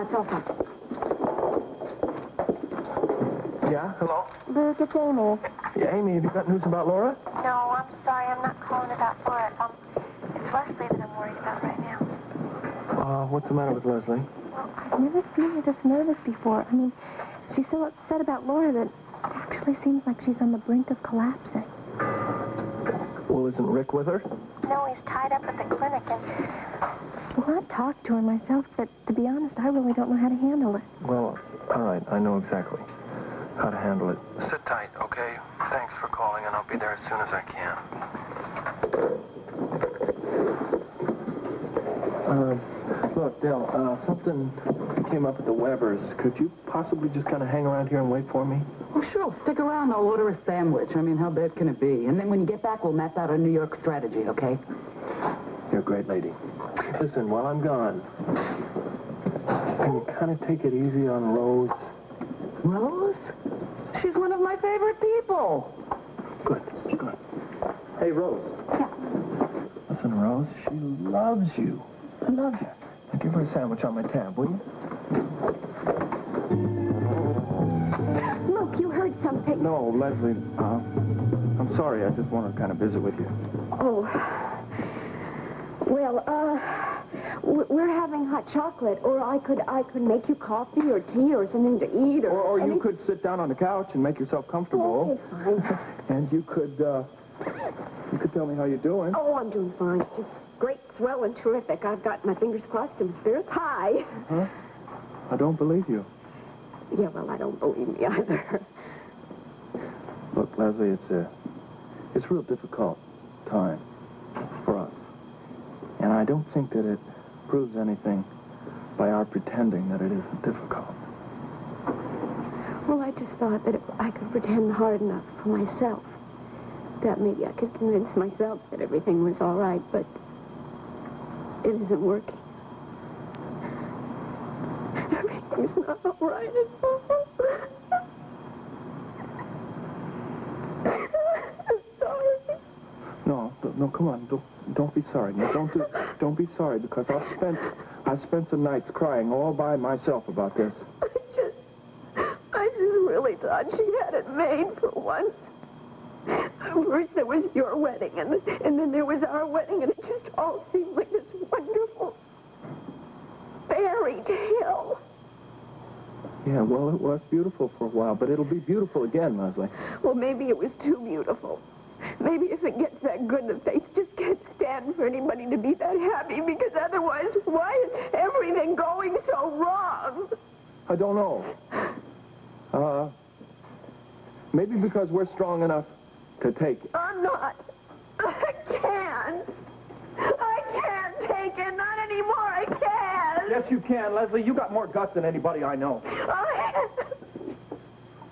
It's open. Yeah, hello? Luke, it's Amy. Yeah, Amy, have you got news about Laura? No, I'm sorry. I'm not calling about Laura. It's Lesley that I'm worried about right now. What's the matter with Lesley? Well, I've never seen her this nervous before. I mean, she's so upset about Laura that it actually seems like she's on the brink of collapsing. Well, isn't Rick with her? No, he's tied up at the clinic, and... Well, I've talked to her myself, but to be honest, I really don't know how to handle it. Well, all right, I know exactly how to handle it. Sit tight, okay? Thanks for calling, and I'll be there as soon as I can. Look, Dale, something came up at the Webbers. Could you possibly just kind of hang around here and wait for me? Oh, sure. Stick around. I'll order a sandwich. I mean, how bad can it be? And then when you get back, we'll map out our New York strategy, okay? You're a great lady. Listen, while I'm gone, can you kind of take it easy on Rose? Rose? She's one of my favorite people. Good, good. Hey, Rose. Yeah. Listen, Rose, she loves you. I love you. Now give her a sandwich on my tab, will you? Look, you heard something. No, Lesley, I'm sorry. I just want to kind of visit with you. Oh. Well, we're having hot chocolate, or I could make you coffee or tea or something to eat, or you could sit down on the couch and make yourself comfortable. Okay, fine. And you could tell me how you're doing. Oh, I'm doing fine. Just great, swell, and terrific. I've got my fingers crossed and spirits high. Huh? I don't believe you. Yeah, well, I don't believe me either. Look, Lesley, it's a real difficult time for us. And I don't think that it proves anything by our pretending that it isn't difficult. Well, I just thought that if I could pretend hard enough for myself, that maybe I could convince myself that everything was all right, but it isn't working. Everything's not all right at all. I'm sorry. No, come on. Don't be sorry. No, don't be sorry, because I've spent some nights crying all by myself about this. I just really thought she had it made for once. First there was your wedding, and then there was our wedding, and it just all seemed like this wonderful fairy tale. Yeah, well, it was beautiful for a while, but it'll be beautiful again, Lesley. Well, maybe it was too beautiful. Maybe if it gets that good, the faith just can't stand for anybody to be that happy, because otherwise, why is everything going so wrong? I don't know. Maybe because we're strong enough to take it. I'm not. I can't. I can't take it. Not anymore. I can't. Yes, you can, Lesley. You got more guts than anybody I know.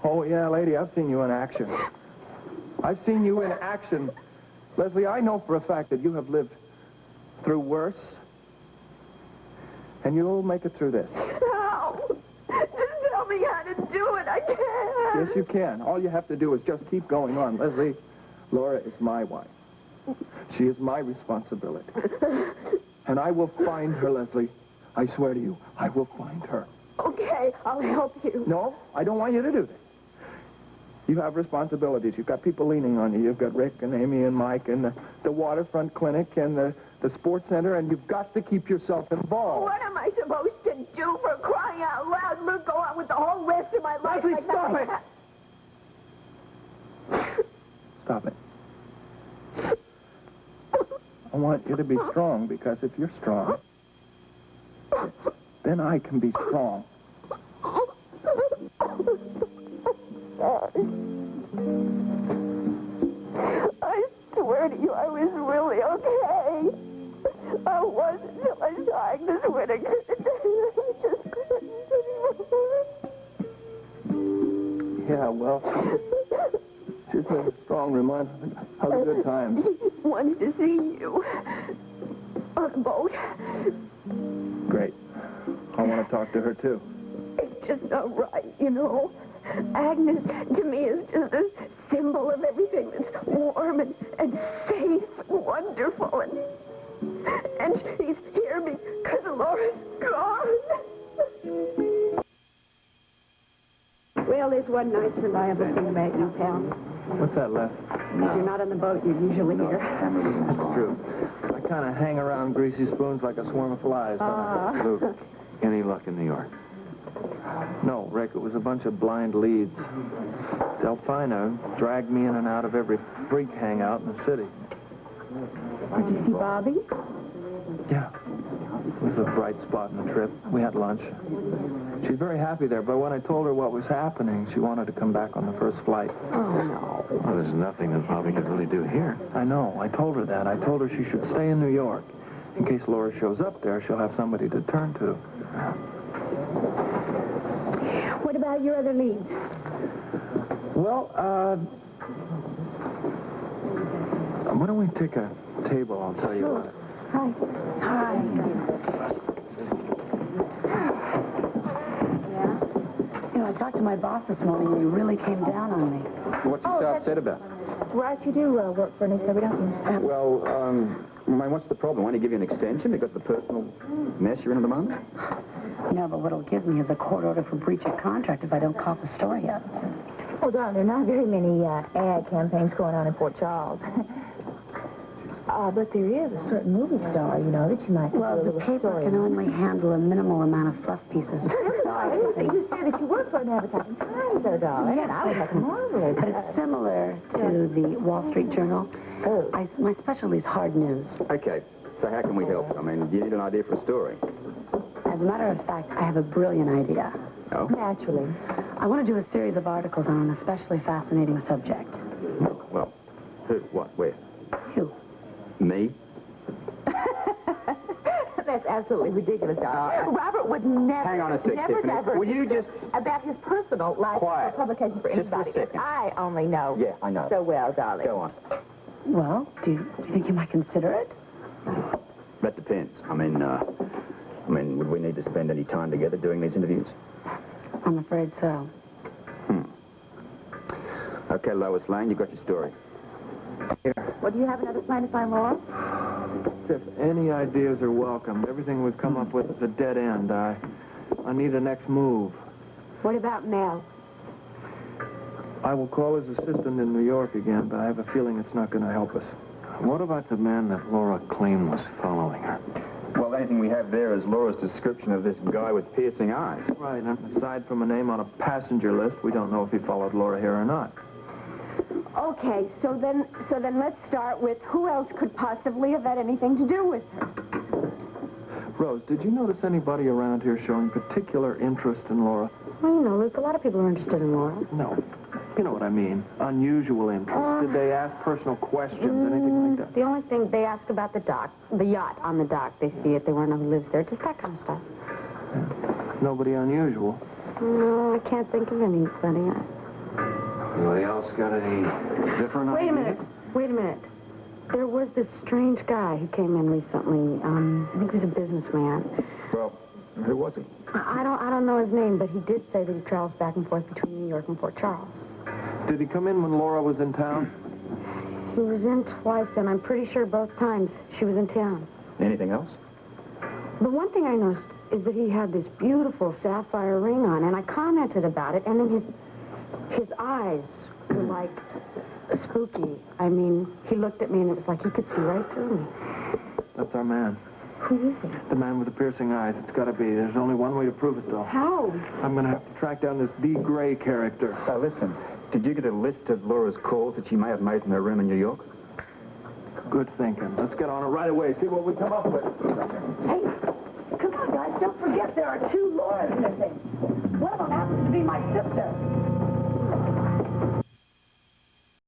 Oh, yeah, lady, I've seen you in action. I've seen you in action. Lesley, I know for a fact that you have lived through worse. And you'll make it through this. How? Just tell me how to do it. I can't. Yes, you can. All you have to do is just keep going on. Lesley, Laura is my wife. She is my responsibility. And I will find her, Lesley. I swear to you, I will find her. Okay, I'll help you. No, I don't want you to do this. You have responsibilities. You've got people leaning on you. You've got Rick and Amy and Mike and the waterfront clinic and the sports center, and you've got to keep yourself involved. What am I supposed to do, for crying out loud? Luke, go on with the whole rest of my life. Lesley, like stop nothing it. Stop it. I want you to be strong, because if you're strong, then I can be strong. I swear to you, I was really okay. I was until I saw Agnes Whitaker. I just couldn't anymore. Yeah, well, she's a strong reminder of the good times. She wants to see you on a boat. Great. I want to talk to her, too. It's just not right, you know. Agnes, to me, is just a symbol of everything that's warm and safe and wonderful. And she's here because Laura's gone. Well, there's one nice, reliable thing about you, pal. What's that, Les? If you're not on the boat, you're usually here. That's true. I kind of hang around greasy spoons like a swarm of flies, don't I? Luke, any luck in New York? No, Rick, it was a bunch of blind leads. Delphina dragged me in and out of every freak hangout in the city. Did you see Bobby? Yeah. It was a bright spot in the trip. We had lunch. She's very happy there, but when I told her what was happening, she wanted to come back on the first flight. Oh, no. Well, there's nothing that Bobby could really do here. I know. I told her that. I told her she should stay in New York. In case Laura shows up there, she'll have somebody to turn to. What about your other leads? Well, why don't we take a table? I'll tell you about it. Hi. Hi. Yeah? You know, I talked to my boss this morning, and he really came down on me. What's he so upset about? Right, you do work for an newspaper, don't you? Well, what's the problem? Want to give you an extension because of the personal mess you're in at the moment? No, but what'll give me is a court order for breach of contract if I don't cough the story up. Oh, darling, there are not very many ad campaigns going on in Port Charles. But there is a certain movie star, you know, that you might... Well, the paper can only handle a minimal amount of fluff pieces. You said that you work for an advertising time, though, darling. Yes, I would have marvelous. but it's similar to the Wall Street Journal. Oh. My specialty is hard news. Okay, so how can we help? I mean, do you need an idea for a story? As a matter of fact, I have a brilliant idea. Oh? Naturally. I want to do a series of articles on an especially fascinating subject. Well, who, what, where? You. Me? That's absolutely ridiculous, darling. Robert would never... Hang on a sec, never Tiffany. divert Will you just... about his personal life Quiet. for publication for Just for a anybody. second. I only know Yeah, I know. so well, darling. Go on. Well, do you think you might consider it? That depends. I mean, would we need to spend any time together doing these interviews? I'm afraid so. Okay, Lois Lane, you got your story. Well, do you have another plan to find Laura? If any ideas are welcome, everything we've come up with is a dead end. I need a next move. What about Mel? I will call his assistant in New York again, but I have a feeling it's not going to help us. What about the man that Laura claimed was following her? Well, anything we have there is Laura's description of this guy with piercing eyes. Right, and aside from a name on a passenger list, we don't know if he followed Laura here or not. Okay, so then let's start with who else could possibly have had anything to do with her? Rose, did you notice anybody around here showing particular interest in Laura? Well, you know, Luke, a lot of people are interested in Laura. No. You know what I mean. Unusual interest. Did they ask personal questions, anything like that? The only thing they ask about the dock, the yacht on the dock. They see it, they want to know who lives there, just that kind of stuff. Nobody unusual. No, I can't think of anybody. Anybody else got any different Wait a ideas? minute. There was this strange guy who came in recently. I think he was a businessman. Well, who was he? I don't know his name, but he did say that he travels back and forth between New York and Port Charles. Did he come in when Laura was in town? He was in twice, and I'm pretty sure both times she was in town. Anything else? The one thing I noticed is that he had this beautiful sapphire ring on, and I commented about it, and then his eyes were like spooky. I mean, he looked at me, and it was like he could see right through me. That's our man. Who is he? The man with the piercing eyes. It's got to be. There's only one way to prove it, though. How? I'm going to have to track down this D. Gray character. Listen, did you get a list of Laura's calls that she may have made from her room in New York? Good thinking. Let's get on it right away. See what we come up with. Hey, come on, guys. Don't forget there are 2 Lauras